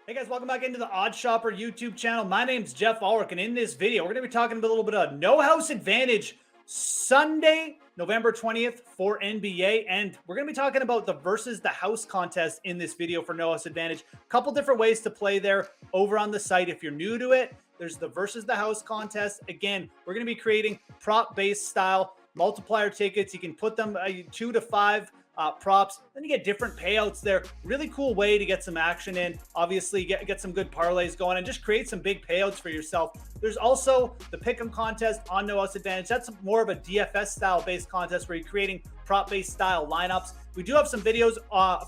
Hey guys, welcome back into the OddsShopper YouTube channel. My name's Geoff Ulrich, and in this video, we're going to be talking about a little bit of no house advantage Sunday, November 20th for NBA, and we're going to be talking about the versus the house contest in this video for no house advantage. A couple different ways to play there over on the site. If you're new to it, there's the versus the house contest. Again, we're going to be creating prop-based style multiplier tickets. You can put them 2 to 5 props, then you get different payouts there. Really cool way to get some action in. Obviously, get some good parlays going and just create some big payouts for yourself. There's also the pick'em contest on No House Advantage. That's more of a DFS style based contest where you're creating prop based style lineups. We do have some videos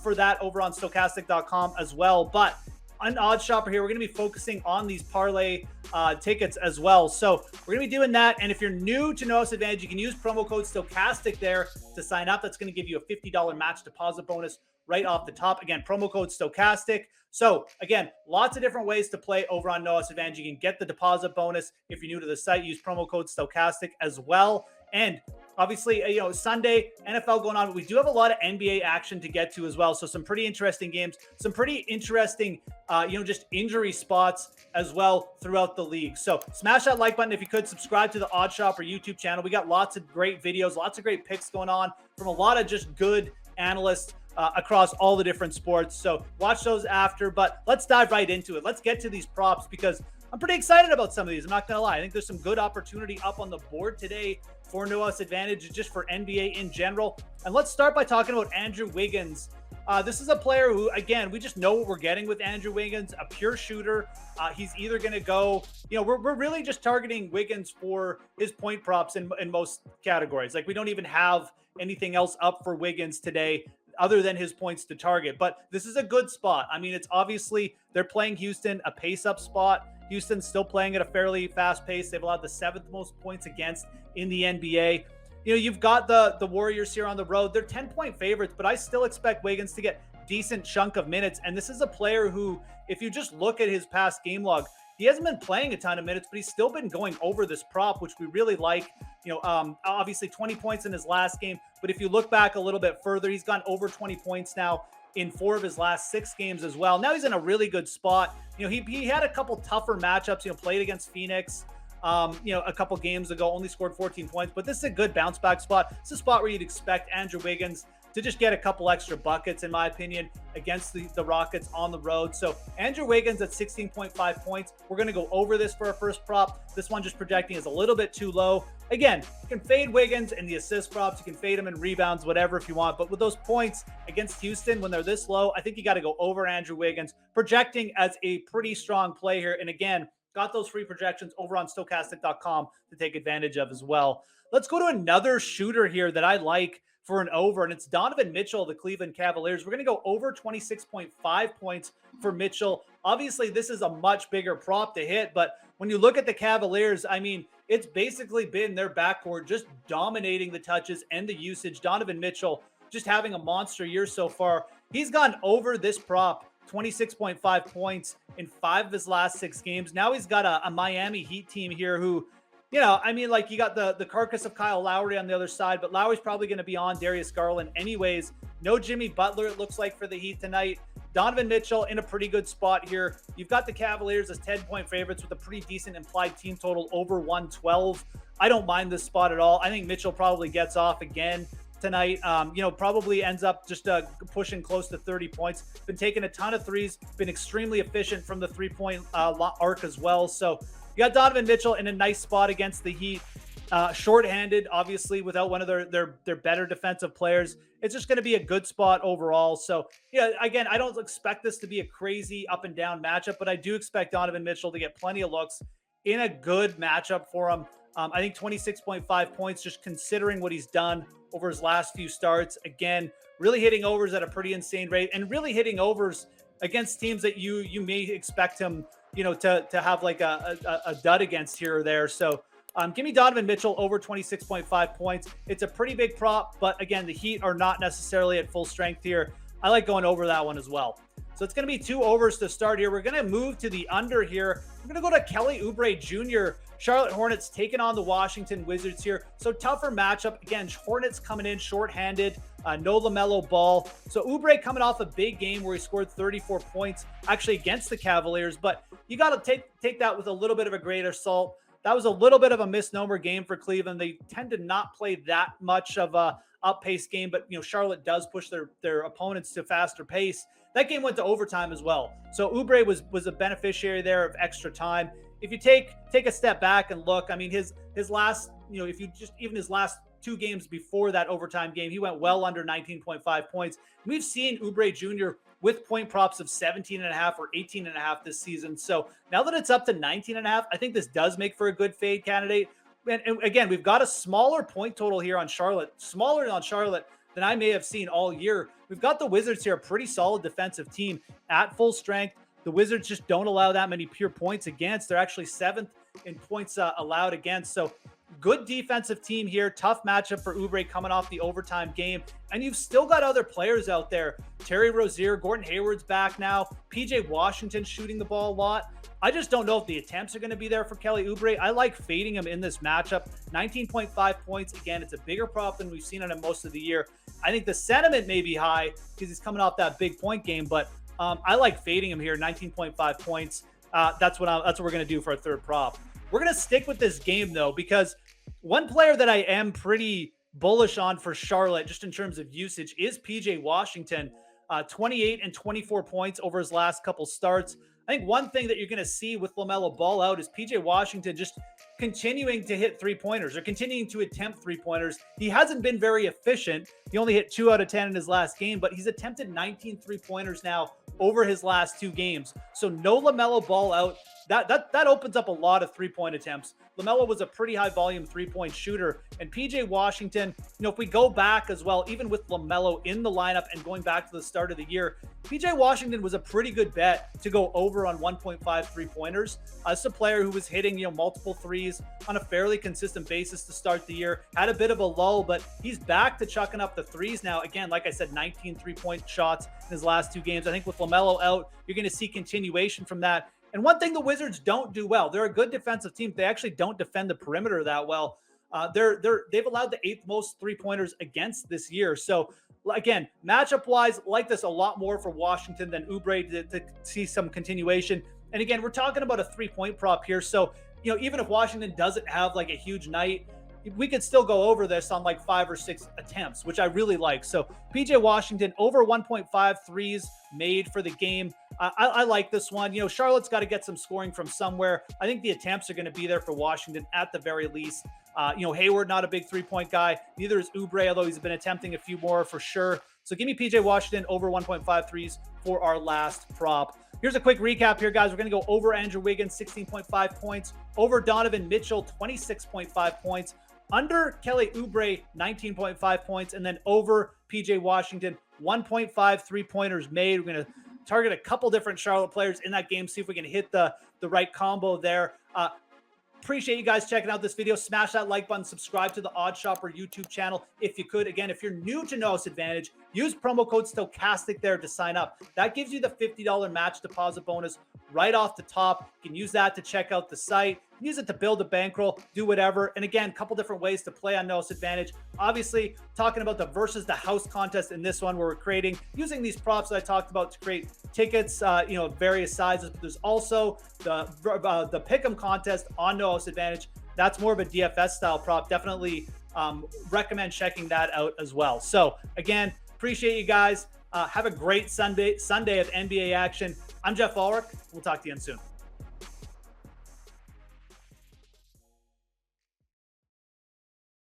for that over on stokastic.com as well, but on OddsShopper here, we're going to be focusing on these parlay tickets as well. So we're going to be doing that. And if you're new to No House Advantage, you can use promo code Stokastic there to sign up. That's going to give you a $50 match deposit bonus right off the top. Again, promo code Stokastic. So again, lots of different ways to play over on No House Advantage. You can get the deposit bonus if you're new to the site. Use promo code Stokastic as well. And obviously, Sunday, NFL going on, but we do have a lot of NBA action to get to as well. So some pretty interesting games, some pretty interesting, just injury spots as well throughout the league. So smash that like button if you could. Subscribe to the OddsShopper YouTube channel. We got lots of great videos, lots of great picks going on from a lot of just good analysts across all the different sports. So watch those after, but let's dive right into it. Let's get to these props because I'm pretty excited about some of these. I'm not going to lie. I think there's some good opportunity up on the board today for No House Advantage, just for NBA in general. And let's start by talking about Andrew Wiggins. This is a player who, again, we just know what we're getting with Andrew Wiggins, a pure shooter. He's either going to go, we're really just targeting Wiggins for his point props in most categories. Like, we don't even have anything else up for Wiggins today other than his points to target. But this is a good spot. I mean, it's obviously they're playing Houston, a pace-up spot. Houston's still playing at a fairly fast pace. They've allowed the 7th most points against in the NBA. You've got the Warriors here on the road. They're 10-point favorites, but I still expect Wiggins to get decent chunk of minutes. And this is a player who, if you just look at his past game log, he hasn't been playing a ton of minutes, but he's still been going over this prop, which we really like. Obviously 20 points in his last game, but if you look back a little bบfurther, he's gone over 20 points now in 4 of his last 6 games as well. Now he's in a really good spot. He had a couple tougher matchups, played against Phoenix, a couple games ago, only scored 14 points, but this is a good bounce back spot. It's a spot where you'd expect Andrew Wiggins to just get a couple extra buckets, in my opinion, against the Rockets on the road. So Andrew Wiggins at 16.5 points. We're going to go over this for our first prop. This one just projecting is a little bit too low. Again, you can fade Wiggins in the assist props. You can fade him in rebounds, whatever, if you want. But with those points against Houston, when they're this low, I think you got to go over Andrew Wiggins, projecting as a pretty strong play here. And again, got those free projections over on stokastic.com to take advantage of as well. Let's go to another shooter here that I like for an over, and it's Donovan Mitchell, the Cleveland Cavaliers. We're going to go over 26.5 points for Mitchell. Obviously, this is a much bigger prop to hit, but when you look at the Cavaliers, I mean, it's basically been their backcourt just dominating the touches and the usage. Donovan Mitchell just having a monster year so far. He's gone over this prop, 26.5 points in 5 of his last 6 games. Now he's got a Miami Heat team here who, you got the carcass of Kyle Lowry on the other side, but Lowry's probably going to be on Darius Garland anyways. No Jimmy Butler, it looks like, for the Heat tonight. Donovan Mitchell in a pretty good spot here. You've got the Cavaliers as 10-point favorites with a pretty decent implied team total over 112. I don't mind this spot at all. I think Mitchell probably gets off again tonight. Probably ends up just pushing close to 30 points. Been taking a ton of threes, been extremely efficient from the 3-point arc as well. So you got Donovan Mitchell in a nice spot against the Heat. Short-handed, obviously, without one of their better defensive players. It's just going to be a good spot overall. So, again, I don't expect this to be a crazy up-and-down matchup, but I do expect Donovan Mitchell to get plenty of looks in a good matchup for him. I think 26.5 points, just considering what he's done over his last few starts. Again, really hitting overs at a pretty insane rate and really hitting overs against teams that you may expect him, to have like a dud against here or there. So give me Donovan Mitchell over 26.5 points. It's a pretty big prop, but again, the Heat are not necessarily at full strength here. I like going over that one as well. So it's going to be 2 overs to start here. We're going to move to the under here. We're going to go to Kelly Oubre Jr. Charlotte Hornets taking on the Washington Wizards here. So tougher matchup. Again, Hornets coming in shorthanded. No LaMelo Ball. So Oubre coming off a big game where he scored 34 points actually against the Cavaliers. But you got to take that with a little bit of a grain of salt. That was a little bit of a misnomer game for Cleveland. They tend to not play that much of a up-paced game, but Charlotte does push their opponents to faster pace. That game went to overtime as well. So Oubre was a beneficiary there of extra time. If you take a step back and look, I mean, his last, if you just even his last 2 games before that overtime game, he went well under 19.5 points. We've seen Oubre Jr. with point props of 17.5 or 18.5 this season. So now that it's up to 19.5, I think this does make for a good fade candidate. And again, we've got a smaller point total here on Charlotte, smaller on Charlotte than I may have seen all year. We've got the Wizards here, a pretty solid defensive team at full strength. The Wizards just don't allow that many pure points against. They're actually 7th in points allowed against. So good defensive team here. Tough matchup for Oubre coming off the overtime game. And you've still got other players out there. Terry Rozier, Gordon Hayward's back now. PJ Washington shooting the ball a lot. I just don't know if the attempts are going to be there for Kelly Oubre. I like fading him in this matchup. 19.5 points. Again, it's a bigger prop than we've seen on him most of the year. I think the sentiment may be high because he's coming off that big point game, but I like fading him here. 19.5 points. That's what we're going to do for our third prop. We're going to stick with this game though, because one player that I am pretty bullish on for Charlotte, just in terms of usage, is PJ Washington. 28 and 24 points over his last couple starts. I think one thing that you're going to see with LaMelo Ball out is PJ Washington just continuing to hit 3-pointers or continuing to attempt 3-pointers. He hasn't been very efficient. He only hit 2 out of 10 in his last game, but he's attempted 19 3-pointers now over his last 2 games. So no LaMelo Ball out. That opens up a lot of 3-point attempts. LaMelo was a pretty high volume 3-point shooter, and PJ Washington, if we go back as well, even with LaMelo in the lineup and going back to the start of the year, PJ Washington was a pretty good bet to go over on 1.5 3-pointers. As a player who was hitting, multiple threes on a fairly consistent basis to start the year, had a bit of a lull, but he's back to chucking up the threes now. Again, like I said, 19 3-point shots in his last 2 games. I think with LaMelo out, you're going to see continuation from that. And one thing the Wizards don't do well, they're a good defensive team. They actually don't defend the perimeter that well. They've allowed the 8th most 3-pointers against this year. So again, matchup wise, like this a lot more for Washington than Oubre to see some continuation. And again, we're talking about a 3-point prop here. So, even if Washington doesn't have like a huge night, we could still go over this on like 5 or 6 attempts, which I really like. So PJ Washington over 1.5 threes made for the game. I like this one. Charlotte's got to get some scoring from somewhere. I think the attempts are going to be there for Washington at the very least. Hayward, not a big 3-point guy. Neither is Oubre, although he's been attempting a few more for sure. So give me PJ Washington over 1.5 threes for our last prop. Here's a quick recap here, guys. We're going to go over Andrew Wiggins, 16.5 points. Over Donovan Mitchell, 26.5 points. Under Kelly Oubre, 19.5 points. And then over PJ Washington, 1.5 3-pointers made. We're going to target a couple different Charlotte players in that game, see if we can hit the right combo there. Appreciate you guys checking out this video. Smash that like button, subscribe to the OddsShopper YouTube channel if you could. Again, if you're new to No House Advantage, use promo code Stochastic there to sign up. That gives you the $50 match deposit bonus right off the top. You can use that to check out the site, use it to build a bankroll, do whatever. And again, a couple different ways to play on No House Advantage. Obviously, talking about the versus the house contest in this one, where we're creating, using these props that I talked about to create tickets, various sizes. But there's also the pick'em contest on No House Advantage. That's more of a DFS style prop. Definitely recommend checking that out as well. So again, appreciate you guys. Have a great Sunday of NBA action. I'm Geoff Ulrich. We'll talk to you soon.